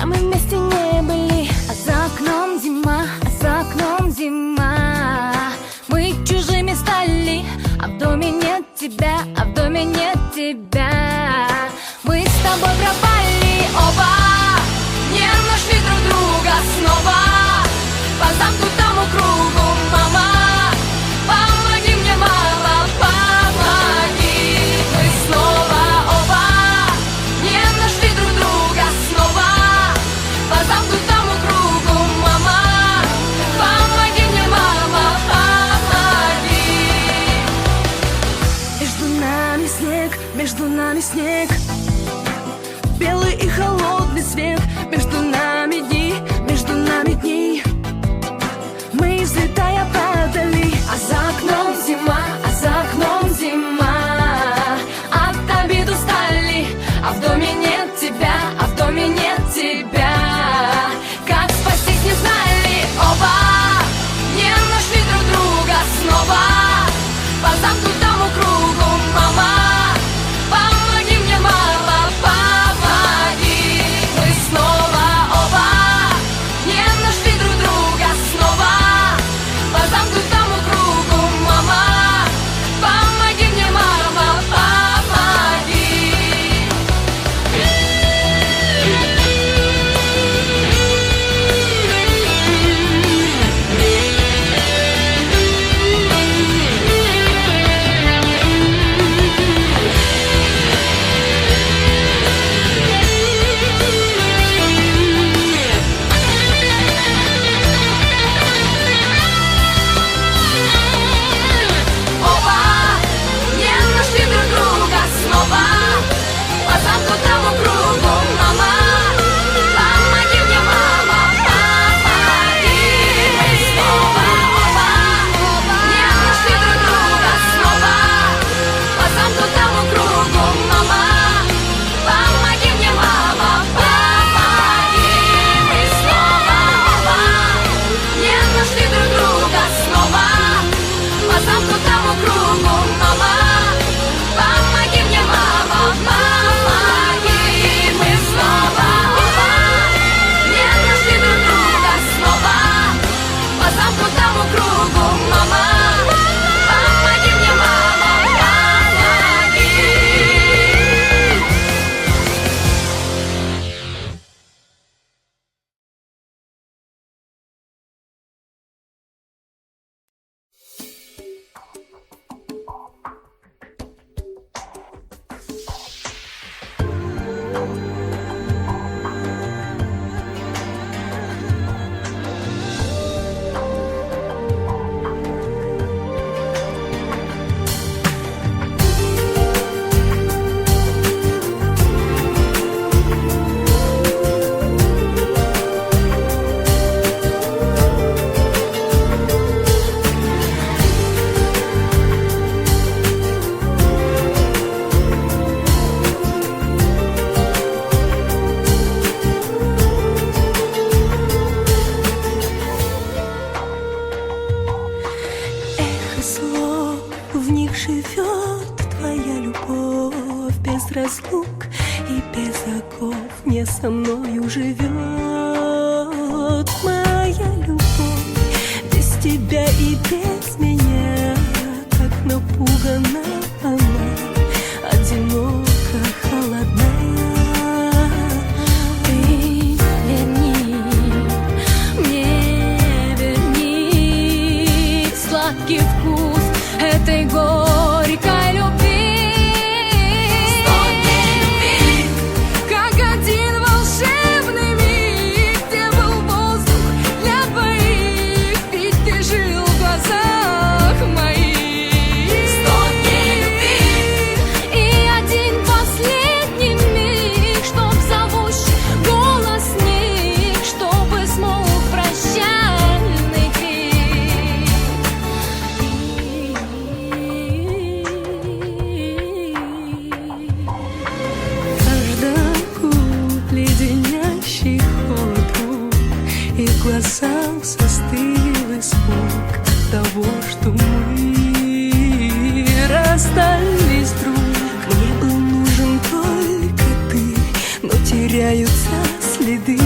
когда мы вместе не были. А за окном зима, а за окном зима. Мы чужими стали, а в доме нет тебя, а в доме нет тебя. Мы с тобой пропали оба, не нашли друг друга снова. По замкнутому кругу, мама, помоги мне, мама, помоги. Мы снова оба не нашли друг друга снова. По замкнутому кругу, мама, помоги мне, мама, помоги. Между нами снег, белый и холодный свет. Между нами дни, мы взлетая падали. А за окном зима, а за окном зима. От обид устали, а в доме нет тебя, а в доме нет тебя. Как спастись не знали оба, не нашли друг друга снова. По замкнутому кругу, мама, помоги мне, мама, помоги. Мы снова оба не нашли друг друга снова. По замкнутому кругу, мама, помоги мне, мама, помоги. Оба не нашли друг друга снова. По замкнутому кругу, мама, помоги мне, мама, помоги. Мы снова оба не нашли друг друга снова. По замкнутому кругу, мама, помоги мне, мама, помоги. Мы снова оба не нашли друг друга снова. По замкнутому кругу, мама, помоги мне, мама, помоги. Мы снова оба не нашли друг друга снова. По замкнутому кругу, мама, помоги мне, мама, помоги. Эхо слов, в них живет твоя любовь. Без разлук и без оков не со мною живет моя любовь. Без тебя и без меня, как напугана она, одиноко, холодна. Ты верни сладкий вкус этой горькой любви. Как один волшебный миг, где был воздух для двоих, ведь ты жил в глазах моих. И один последний миг, чтоб зовущий голос них, чтобы смолк прощальный крик. Каждый губ леденящий холод рук, и в глазах застыл испуг того, что мы расстались, друг. Мне был нужен только ты, но теряются следы.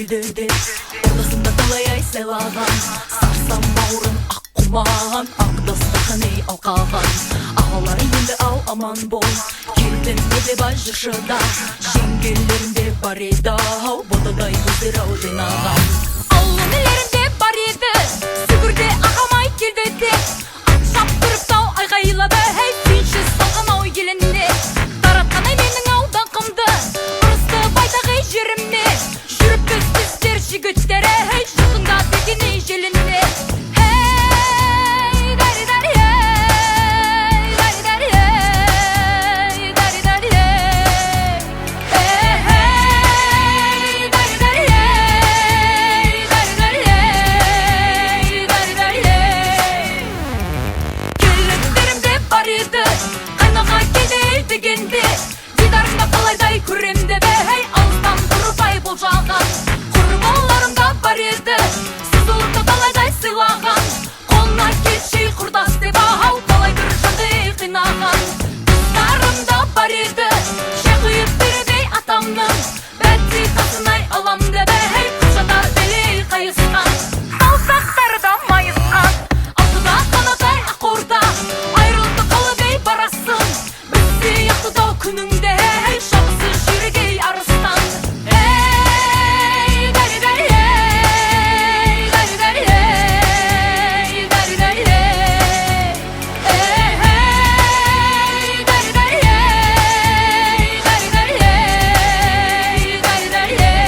келді деп Ордасында талай ай сайлаған Сарсам бауырын ақ құмаған Ақ дастархан ей алқаған Ағалары енді ал аман бол Келдім еді бай жыршыда Жеңгелерінде бар еді ау Ботадай көздер ау жинаған Ауыл нелерінде бар еді Сүгірде ағамай келді деп Ат шаптырып тау айғайлады Хей сүйінші салған ау еліне Таратқан ай менің ау даңқымды Ұрысты байтақ ей жеріме Жүріп біздер жігіттері Хей жұртыңда деген ей желіне Хей дари дари ей дари дари ей дари дари ей Хей дари дари ей дари дари ей дари дари ей Келінтерімде бар еді қайнаға келді дегенде Дидарымда қалайдай көрем деп Хей алыстан тұрып ай болжаған Құрбаларымда бар еді Сызылықты қалайдай сыйлаған Қолына келшей құрдас деп ау Қалай бір жанды қинаған Қыздарымда бар еді Шай құйып бередей атамның Бәтті қасынай алам деп Хей құшада белей қайысқан Алсақтары да майысқан Алтыда қанадай ақорда Айрылды қалыдай барасың Біз сияқты дау күніңде Хей шабысы жүрегей арыстан Ей дари дари ей дари дари ей дари дари ей Ей дари дари ей дари дари ей дари дари ей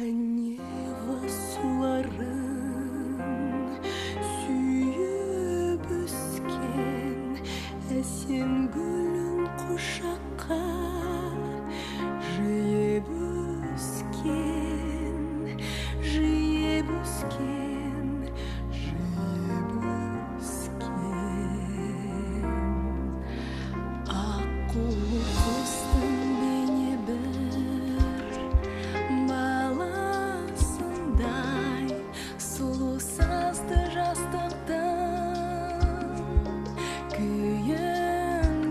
Нева суларын сүйіп өскен әсем гүлін құшаққа жиып өскен жиып өскен жиып өскен аққу құстың бейне бір баласындай сұлу сазды жастықтың күйін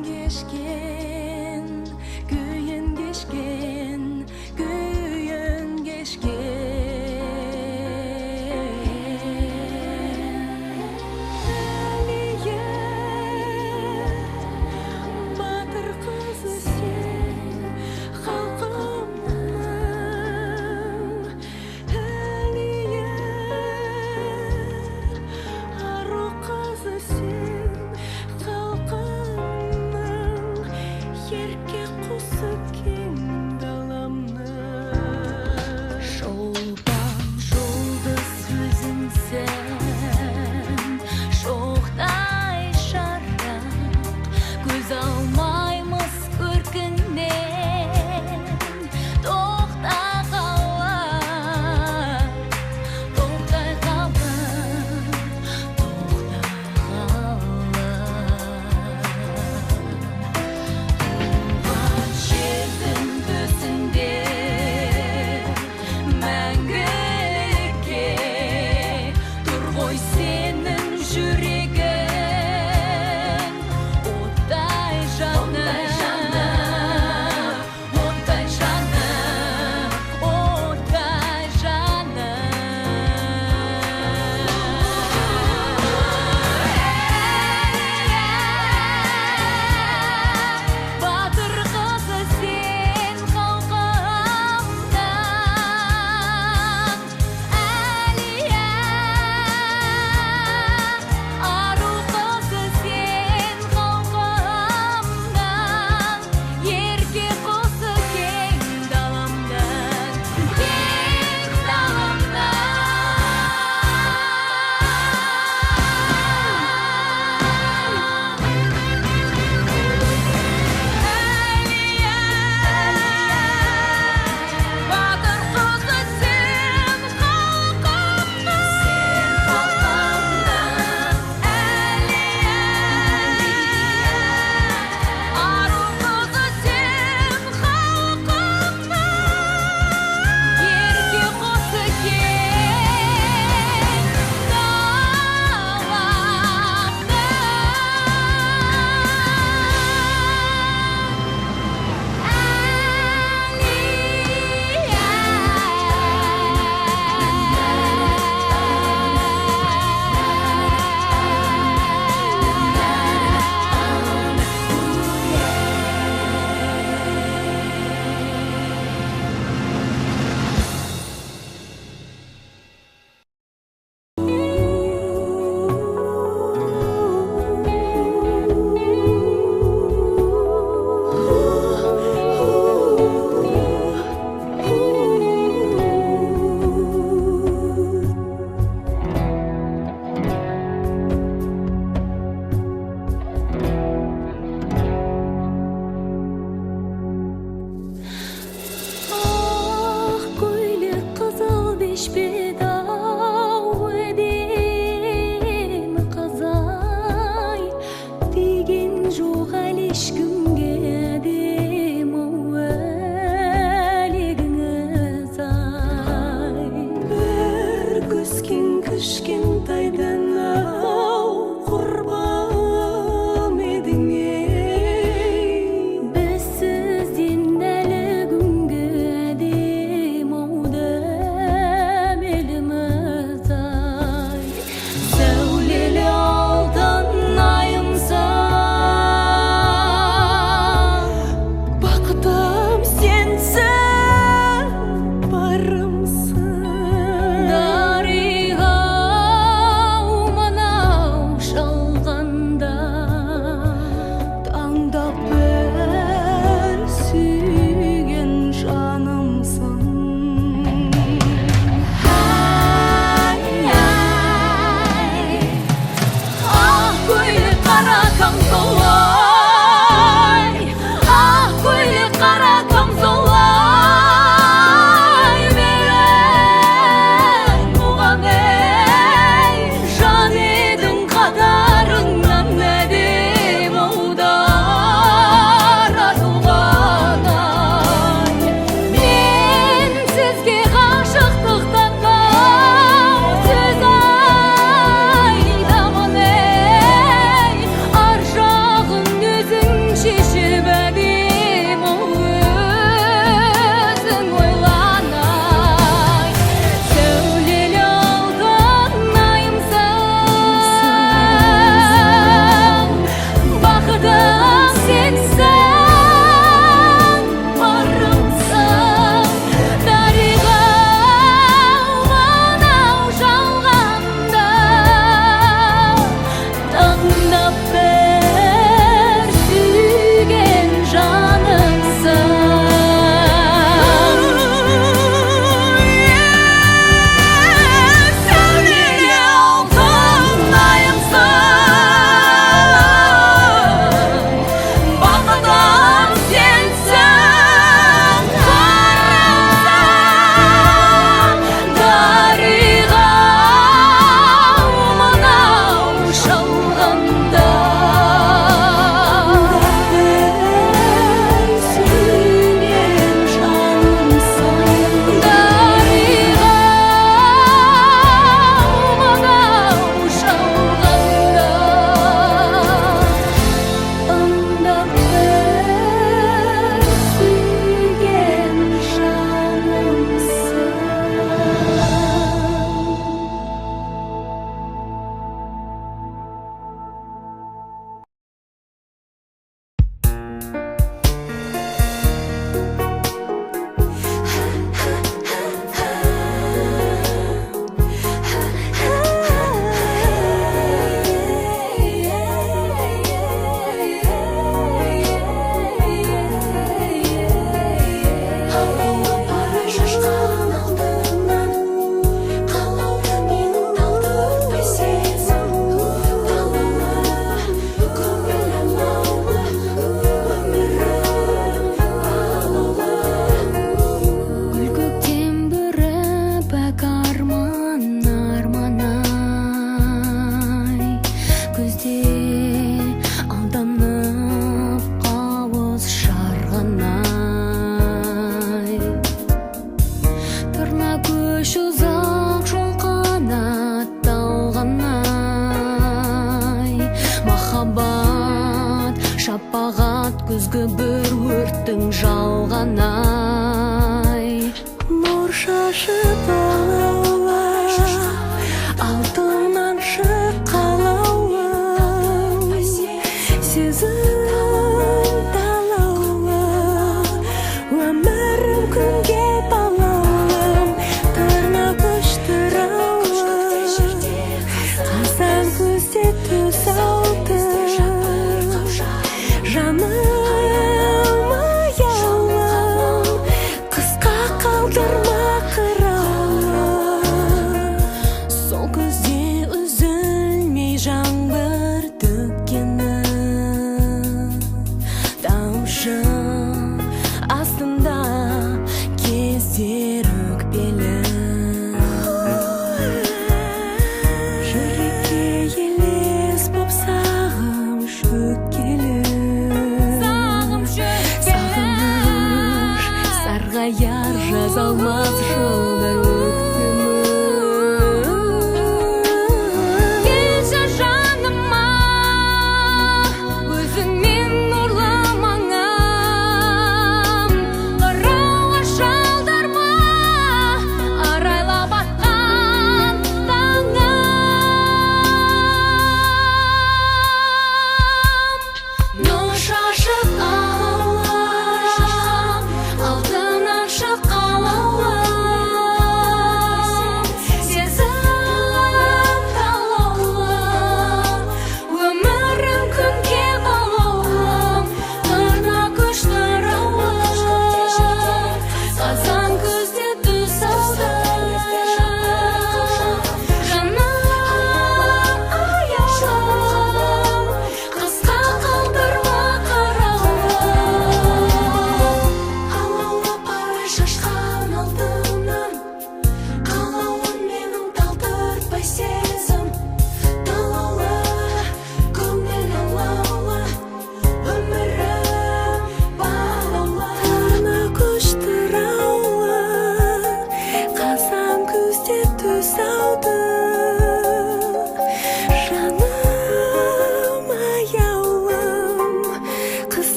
hiçbir